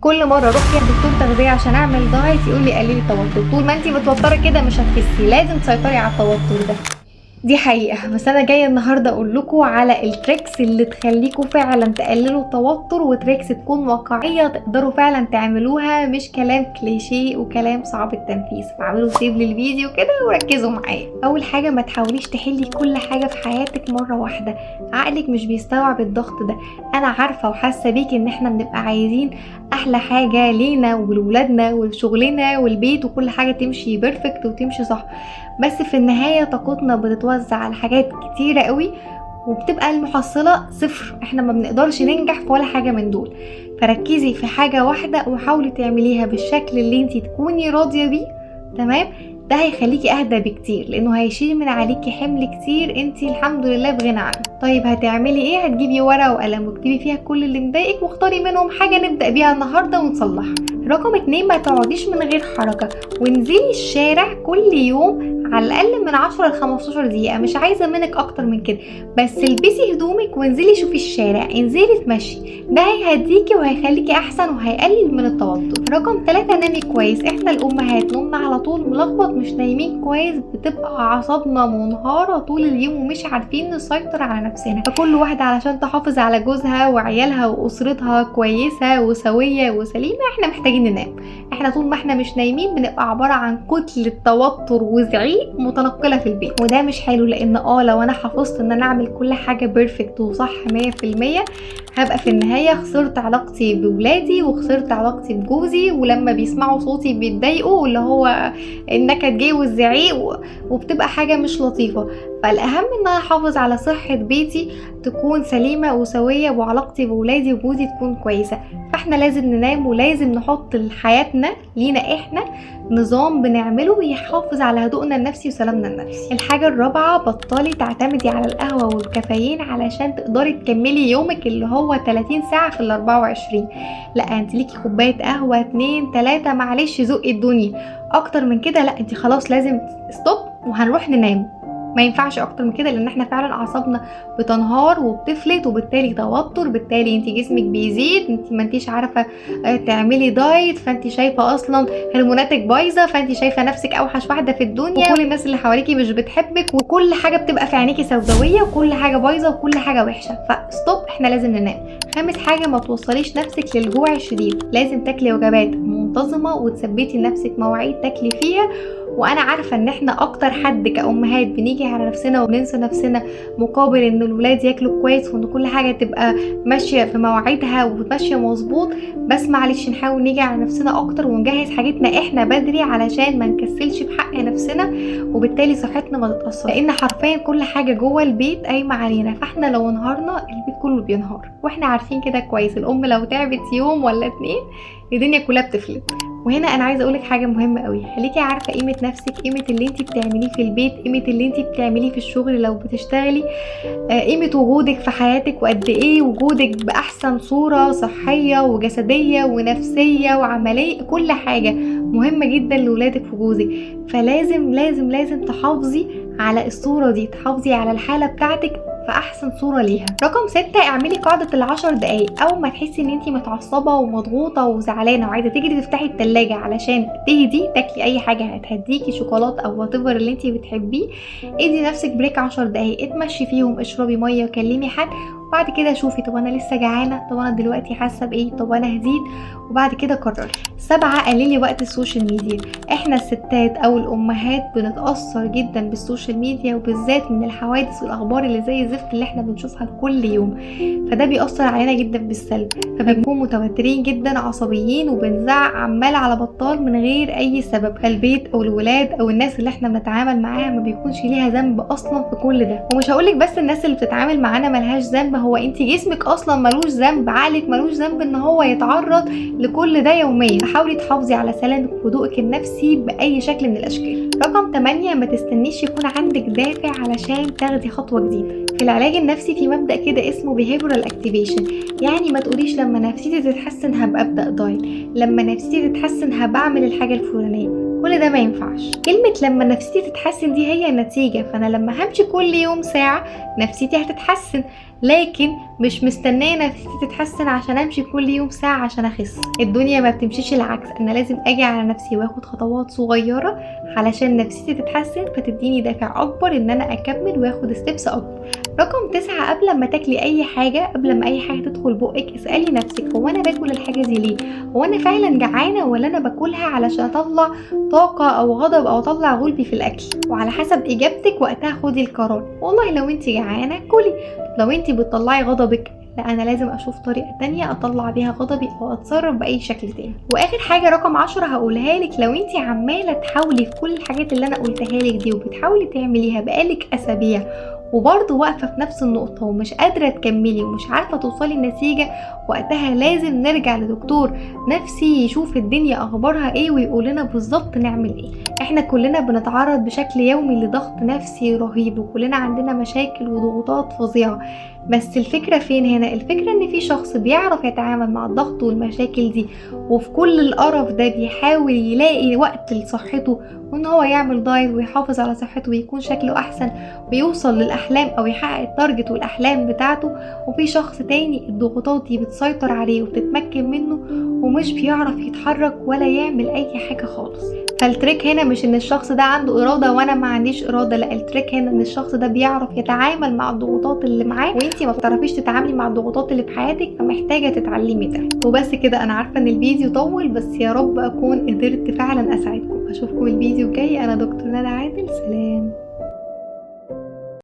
كل مره اروح فيها دكتور تغذيه عشان اعمل دايت يقول لي قللي التوتر. طول ما انتي متوتره كده مش هتخسي، لازم تسيطري على التوتر ده. دي حقيقة، بس أنا جاية النهاردة أقول لكم على التريكس اللي تخليكم فعلا تقللوا التوتر، وتريكس تكون واقعية تقدروا فعلا تعملوها، مش كلام كليشيه وكلام صعب التنفيذ. فاعملوا سيف للفيديو كده وركزوا معايا. أول حاجة، ما تحاوليش تحلي كل حاجة في حياتك مرة واحدة، عقلك مش بيستوعب الضغط ده. أنا عارفة وحاسة بيك إن احنا بنبقى عايزين أحلى حاجة لينا ولولادنا ولشغلنا والبيت، وكل حاجة تمشي بيرفكت وتمشي صح، بس في النهاية طاقتنا بتتوزع على حاجات كتيرة قوي، وبتبقى المحصلة صفر. احنا ما بنقدرش ننجح في ولا حاجة من دول. فركزي في حاجة واحدة وحاولي تعمليها بالشكل اللي انتي تكوني راضية بيه، تمام؟ ده هيخليكي اهدى بكتير، لانه هيشيل من عليكي حمل كتير انتي الحمد لله بغنى عنه. طيب هتعملي ايه؟ هتجيبي ورقة وقلم واكتبي فيها كل اللي مضايقك، واختاري منهم حاجة نبدأ بيها النهاردة ونصلحها. رقم 2، ما تقعديش من غير حركة، وانزلي الشارع كل يوم على الاقل من 10 ل 15 دقيقة. مش عايزة منك اكتر من كده، بس البسي هدومك وانزلي شوفي الشارع، انزلي تمشي. ده هيهديكي وهيخليكي احسن وهيقلل من التوتر. رقم 3، نامي كويس. احنا الامهات نومنا على طول ملخبط، مش نايمين كويس، بتبقى اعصابنا منهارة طول اليوم ومش عارفين نسيطر على نفسنا. فكل واحدة علشان تحافظ على جوزها وعيالها واسرتها كويسة وسوية وسليمة، احنا محتاجين ننام. احنا طول ما احنا مش نايمين بنبقى عبارة عن كتلة توتر وزعيق متنقلة في البيت، وده مش حلو. لان لو انا حافظت ان انا اعمل كل حاجة بيرفكت وصح 100%، هبقى في النهاية خسرت علاقتي بولادي وخسرت علاقتي بجوزي، ولما بيسمعوا صوتي بيتضايقوا، اللي هو النكد جاي والزعيق، وبتبقى حاجة مش لطيفة. فالاهم ان انا احافظ على صحة بيتي تكون سليمة وسوية، وعلاقتي بولادي وجوزي تكون كويسة. فاحنا لازم ننام، ولازم نحط لحياتنا لينا احنا نظام بنعمله يحافظ على هدوءنا النفسي وسلامنا النفسي. الحاجة الرابعة، بطلي تعتمدي على القهوة والكافيين علشان تقدري تكملي يومك اللي هو 30 ساعة في ال24. لا، انت ليكي كوباية قهوة 2 3، معلش زقي الدنيا. اكتر من كده لا، انت خلاص لازم ستوب وهنروح ننام. ما ينفعش اكتر من كده، لان احنا فعلا اعصابنا بتنهار وبتفلت، وبالتالي توتر، بالتالي انت جسمك بيزيد، انت ما انتيش عارفه تعملي دايت، فانت شايفه اصلا هرموناتك بايظه، فانت شايفه نفسك اوحش واحده في الدنيا، وكل الناس اللي حواليكي مش بتحبك، وكل حاجه بتبقى في عينيكي سوداويه، وكل حاجه بايظه وكل حاجه وحشه. فستوب، احنا لازم ننام. خامس حاجه، ما توصليش نفسك للجوع الشديد. لازم تاكلي وجبات منتظمه وتثبتي لنفسك مواعيد تاكلي فيها. وانا عارفه ان احنا اكتر حد كأمهات بنيجي على نفسنا وبننسى نفسنا مقابل ان الولاد ياكلوا كويس وان كل حاجه تبقى ماشيه في مواعيدها وماشيه مظبوط. بس معلش نحاول نيجي على نفسنا اكتر ونجهز حاجتنا احنا بدري علشان ما نكسلش بحق نفسنا، وبالتالي صحتنا ما تتاثر، لان حرفيا كل حاجه جوه البيت قايمه علينا. فاحنا لو انهارنا البيت كله بينهار، واحنا عارفين كده كويس. الام لو تعبت يوم ولا 2 الدنيا كلها بتفلت. وهنا انا عايزه اقولك حاجه مهمه قوي، خليكي عارفه قيمه نفسك، قيمه اللي انت بتعمليه في البيت، قيمه اللي انت بتعمليه في الشغل لو بتشتغلي، قيمه وجودك في حياتك، وقد ايه وجودك باحسن صوره صحيه وجسديه ونفسيه وعمليه. كل حاجه مهمه جدا لولادك وجوزك. فلازم لازم لازم تحافظي على الصوره دي، تحافظي على الحاله بتاعتك في احسن صورة ليها. رقم 6، اعملي قاعدة ال10 دقايق. اول ما تحسي ان انتي متعصبة ومضغوطة وزعلانة وعايزة تجري تفتحي التلاجة علشان تهدي، تاكلي اي حاجة هتهديكي، شوكولاتة او واتيفر اللي انتي بتحبيه، ادي نفسك بريك 10 دقايق، اتمشي فيهم، اشربي مية، كلمي حد، وبعد كده شوفي طب انا لسه جعانة، طب انا دلوقتي حاسة بايه، طب انا هديت، وبعد كده قرري. 7، قللي وقت السوشيال ميديا. احنا الستات او الامهات بنتأثر جدا بالسوشيال ميديا، وبالذات من الحوادث والاخبار اللي زي الزفت اللي احنا بنشوفها كل يوم. فده بيأثر علينا جدا بالسلب، فبنكون متوترين جدا، عصبيين، وبنزعق عمال على بطال من غير اي سبب. البيت او الولاد او الناس اللي احنا بنتعامل معاها ما بيكونش ليها ذنب اصلا في كل ده. ومش هقولك بس الناس اللي بتتعامل معانا ملهاش ذنب، هو انت جسمك اصلا ملوش ذنب، عقلك ملوش ذنب ان هو يتعرض لكل ده يوميا. فحاولي تحافظي على سلامك وهدوءك النفسي باي شكل من الاشكال. رقم 8، ما تستنيش يكون عندك دافع علشان تاخدي خطوة جديدة. في العلاج النفسي في مبدأ كده اسمه behavioral activation، يعني ما تقوليش لما نفسيتي تتحسن هبقى ابدأ دايت، لما نفسيتي تتحسن هبقى اعمل الحاجة الفلانية. كل ده ما ينفعش. كلمة لما نفسيتي تتحسن دي هي النتيجة، فانا لما همشي كل يوم ساعة نفسيتي هتتحسن، لكن مش مستنيه نفسيتي تتحسن عشان امشي كل يوم ساعه عشان اخس. الدنيا ما بتمشيش العكس، انا لازم اجي على نفسي واخد خطوات صغيره علشان نفسيتي تتحسن فتديني دافع اكبر ان انا اكمل واخد ستيبس اكبر. رقم 9، قبل ما تاكلي اي حاجه، قبل ما اي حاجه تدخل بقك، اسالي نفسك هو انا باكل الحاجه دي ليه؟ هو انا فعلا جعانه ولا انا باكلها علشان اطلع طاقه او غضب او اطلع غلبي في الاكل؟ وعلى حسب اجابتك وقتها خدي القرار. والله لو انت جعانه كلي، لو انت بتطلعي غضبك لا انا لازم اشوف طريقه تانية اطلع بيها غضبي او اتصرف باي شكل تاني. واخر حاجه رقم 10 هقولها لك، لو انت عماله تحاولي في كل الحاجات اللي انا قلتها لك دي وبتحاولي تعمليها بقالك اسابيع وبرضه واقفه في نفس النقطه ومش قادره تكملي ومش عارفه توصلي لنتيجه، وقتها لازم نرجع لدكتور نفسي يشوف الدنيا اخبارها ايه ويقول لنا بالظبط نعمل ايه. احنا كلنا بنتعرض بشكل يومي لضغط نفسي رهيب وكلنا عندنا مشاكل وضغوطات فظيعه، بس الفكره فين هنا؟ الفكره ان في شخص بيعرف يتعامل مع الضغط والمشاكل دي وفي كل القرف ده بيحاول يلاقي وقت لصحته وان هو يعمل دايت ويحافظ على صحته ويكون شكله احسن ويوصل للاحلام او يحقق التارجت والاحلام بتاعته. وفي شخص تاني الضغوطات دي بتسيطر عليه وبتتمكن منه ومش بيعرف يتحرك ولا يعمل اي حاجه خالص. فالتريك هنا مش ان الشخص ده عنده اراده وانا ما عنديش اراده، لا التريك هنا ان الشخص ده بيعرف يتعامل مع الضغوطات اللي معاه وانتي ما بتعرفيش تتعاملي مع الضغوطات اللي في حياتك، فمحتاجه تتعلمي ده. وبس كده، انا عارفه ان الفيديو طول بس يا رب اكون قدرت فعلا اساعدكم. اشوفكم الفيديو الجاي. انا دكتور ندى عادل، سلام.